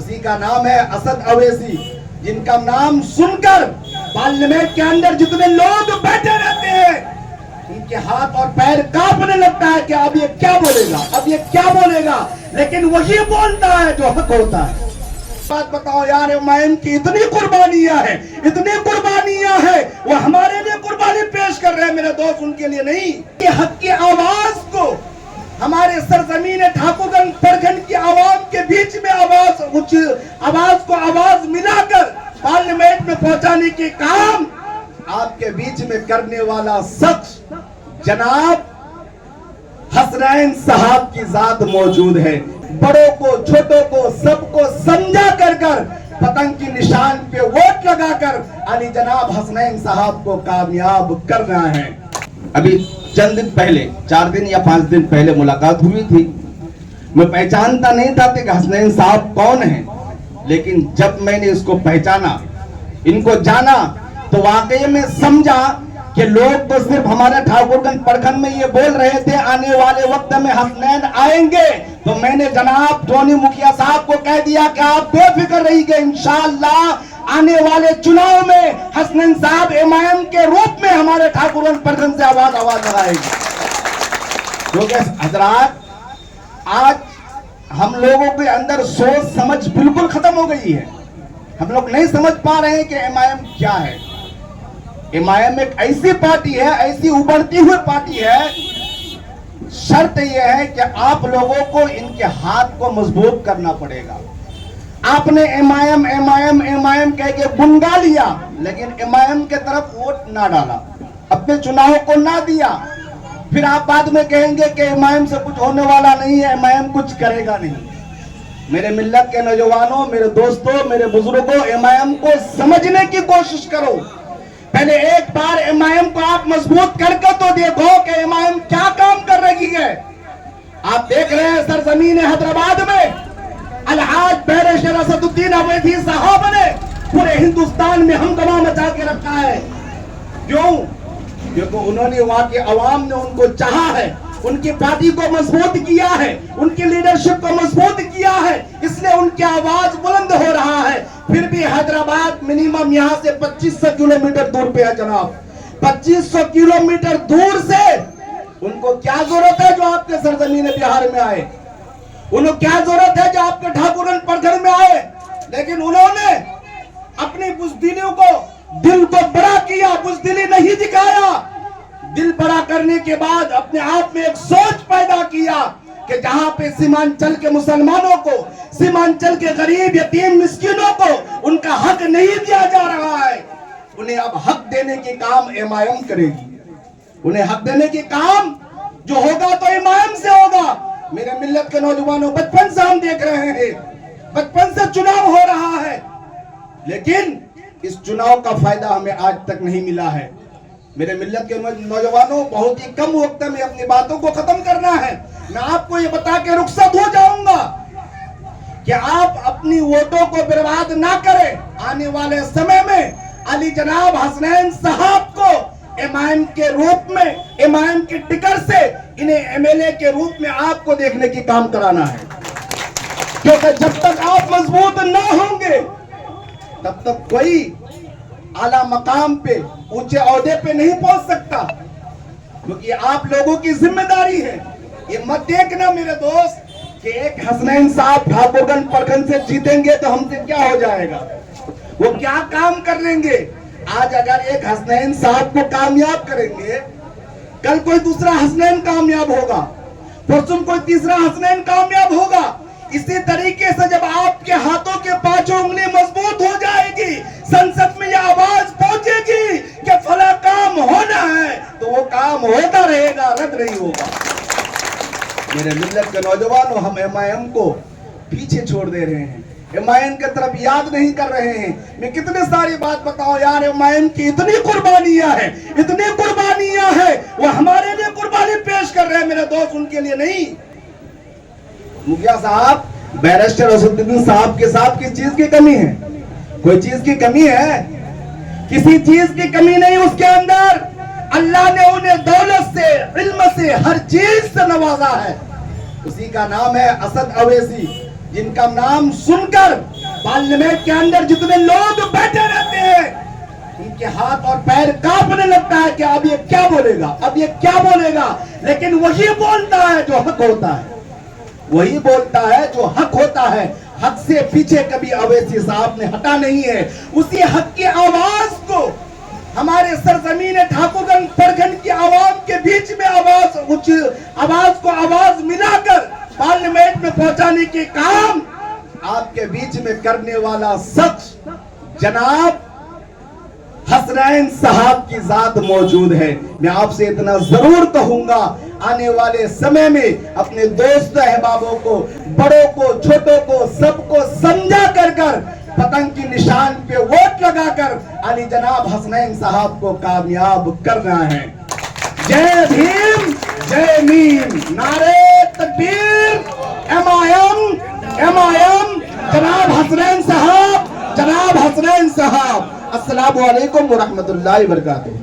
उसी का नाम है असद अवैसी, जिनका नाम सुनकर पार्लियामेंट के अंदर जितने लोग बैठे रहते हैं उनके हाथ और पैर कांपने लगता है कि अब ये क्या बोलेगा, अब ये क्या बोलेगा, लेकिन वही बोलता है जो हक होता है। बात बताओ यार, एमआईएम की इतनी कुर्बानियां हैं, इतनी कुर्बानियां हैं, वो हमारे लिए कुर्बानी पेश कर रहे हैं मेरे दोस्त, उनके लिए नहीं। ये हक की आवाज को हमारे सरजमीन ठाकुरगंज प्रखंड की आवाम के बीच में आवाज को आवाज मिलाकर पार्लियामेंट में पहुंचाने के काम आपके बीच में करने वाला शख्स जनाब हसनैन साहब की जात मौजूद है। बड़ों को छोटों को सबको समझा कर पतंग की निशान पे वोट लगाकर अली जनाब हसनैन साहब को कामयाब करना है। अभी चंद दिन पहले 4 दिन या 5 दिन पहले मुलाकात हुई थी। मैं पहचानता नहीं था कि हसनैन साहब कौन है, लेकिन जब मैंने इसको पहचाना, इनको जाना, तो वाकई में समझा कि लोग तो सिर्फ हमारे ठाकुरगंज प्रखंड में ये बोल रहे थे आने वाले वक्त में हसनैन आएंगे। तो मैंने जनाब टोनी मुखिया साहब को कह दिया कि आप बेफिक्र रहिए, इंशाअल्लाह आने वाले चुनाव में हसनैन साहब एमआईएम के रूप में हमारे ठाकुरगंज प्रखंड से आवाज लगाएंगे। क्योंकि हजरात, आज हम लोगों के अंदर सोच समझ बिल्कुल खत्म हो गई है। हम लोग नहीं समझ पा रहे हैं कि एमआईएम क्या है। एमआईएम एक ऐसी पार्टी है, ऐसी उभरती हुई पार्टी है, शर्त यह है कि आप लोगों को इनके हाथ को मजबूत करना पड़ेगा। आपने एमआईएम एमआईएम एमआईएम कह के बुनगा लिया, लेकिन एमआईएम के तरफ वोट ना डाला, अपने चुनाव को ना दिया, फिर आप बाद में कहेंगे कि एमआईएम से कुछ होने वाला नहीं है, एमआईएम कुछ करेगा नहीं। मेरे मिल्लत के नौजवानों, मेरे दोस्तों, मेरे बुजुर्गों, एमआईएम को समझने की कोशिश करो। पहले एक बार एमआईएम को आप मजबूत करके तो देखो कि एमआईएम क्या काम कर रही है। आप देख रहे हैं सरजमीन हैदराबाद में अलहाज बैरिस्टर असदुद्दीन अवैसी साहब ने पूरे हिंदुस्तान में हंगामा मचा के रखा है। क्यों? क्योंकि उन्होंने, वहां की आवाम ने उनको चाहा है, उनकी पार्टी को मजबूत किया है, उनकी लीडरशिप को मजबूत किया है, इसलिए उनकी आवाज बुलंद हो रहा है। फिर भी हैदराबाद मिनिमम यहाँ से 2500 किलोमीटर दूर पे है जनाब। 2500 किलोमीटर दूर से उनको क्या जरूरत है जो आपके सरजमीन बिहार में आए, उनको क्या जरूरत है जो आपके ठाकुरगंज प्रखंड में आए, लेकिन उन्होंने अपनी बुज़दिलों को, दिल को बड़ा किया, बुज़दिली नहीं दिखाया। दिल बड़ा करने के बाद अपने आप में एक सोच पैदा किया कि जहां पे सीमांचल के मुसलमानों को, सीमांचल के गरीब यतीम मिस्किनों को उनका हक नहीं दिया जा रहा है, उन्हें अब हक देने के काम एमआईएम करेगी। उन्हें हक देने के काम जो होगा तो एमआईएम से होगा। मेरे मिल्लत के नौजवानों, बचपन से हम देख रहे हैं, बचपन से चुनाव हो रहा है, लेकिन इस चुनाव का फायदा हमें आज तक नहीं मिला है। मेरे मिल्लत के नौजवानों, बहुत ही कम वक्त में अपनी बातों को खत्म करना है। मैं आपको ये बता के रुखसत हो जाऊंगा कि आप अपनी वोटों को बर्बाद ना करें। आने वाले समय में अली जनाब हसनैन साहब को एमआईएम के रूप में, एमआईएम की टिकट से इन्हें एमएलए के रूप में आपको देखने की काम कराना है। क्योंकि जब तक आप मजबूत ना होंगे तब तक कोई आला मकाम पे, ऊंचे ओहदे पे नहीं पहुंच सकता, क्योंकि आप लोगों की जिम्मेदारी है। ये मत देखना मेरे दोस्त कि एक हसनैन साहब ठाकुरगंज प्रखंड से जीतेंगे तो हमसे क्या हो जाएगा, वो क्या काम कर लेंगे। आज अगर एक हसनैन साहब को कामयाब करेंगे, कल कोई दूसरा हसनैन कामयाब होगा, परसों कोई तीसरा हसनैन कामयाब होगा। इसी तरीके से जब आपके हाथों के पांचों उंगली मजबूत हो जाएगी, संसद में यह आवाज पहुंचेगी कि फला काम होना है, तो वो काम होता रहेगा, रद्द नहीं होगा। मेरे मिल्लत के नौजवानों, हम एमआईएम को पीछे छोड़ दे रहे हैं, एमआईएम की तरफ याद नहीं कर रहे हैं। मैं कितनी सारी बात बताऊं यार, एमआईएम की इतनी कुर्बानियां हैं, इतनी कुर्बानियां हैं, वो हमारे लिए कुर्बानी पेश कर रहे हैं मेरे दोस्त, उनके लिए नहीं। मुखिया साहब, बैरिस्टर असदुद्दीन साहब के साथ किस चीज की कमी है? कोई चीज की कमी है? किसी चीज की कमी नहीं उसके अंदर। अल्लाह ने उन्हें दौलत से, इल्म से, हर चीज से नवाजा है। उसी का नाम है असद अवैसी, जिनका नाम सुनकर पार्लियामेंट के अंदर जितने लोग बैठे रहते हैं उनके हाथ और पैर कांपने लगता है कि अब ये क्या बोलेगा, अब ये क्या बोलेगा। लेकिन वही बोलता है जो हक होता है, वही बोलता है जो हक होता है। हक से पीछे कभी अवैसी साहब ने हटा नहीं है। उसी हक की आवाज को हमारे सरजमीन ठाकुरगंज प्रखंड की आवाम के बीच में आवाज को आवाज मिलाकर पार्लियामेंट में पहुंचाने के काम आपके बीच में करने वाला शख्स जनाब हसनैन साहब की जात मौजूद है। मैं आपसे इतना जरूर कहूंगा, आने वाले समय में अपने दोस्त अहबाबों को, बड़ों को, छोटों को, सबको समझा कर पतंग की निशान पे वोट लगाकर अली जनाब हसनैन साहब को कामयाब करना है। जय भीम, जय मीम, नारे तकबीर, एमआईएम, जनाब हसनैन साहब, जनाब हसनैन साहब। अस्सलामु अलैकुम व रहमतुल्लाहि व बरकातुहू।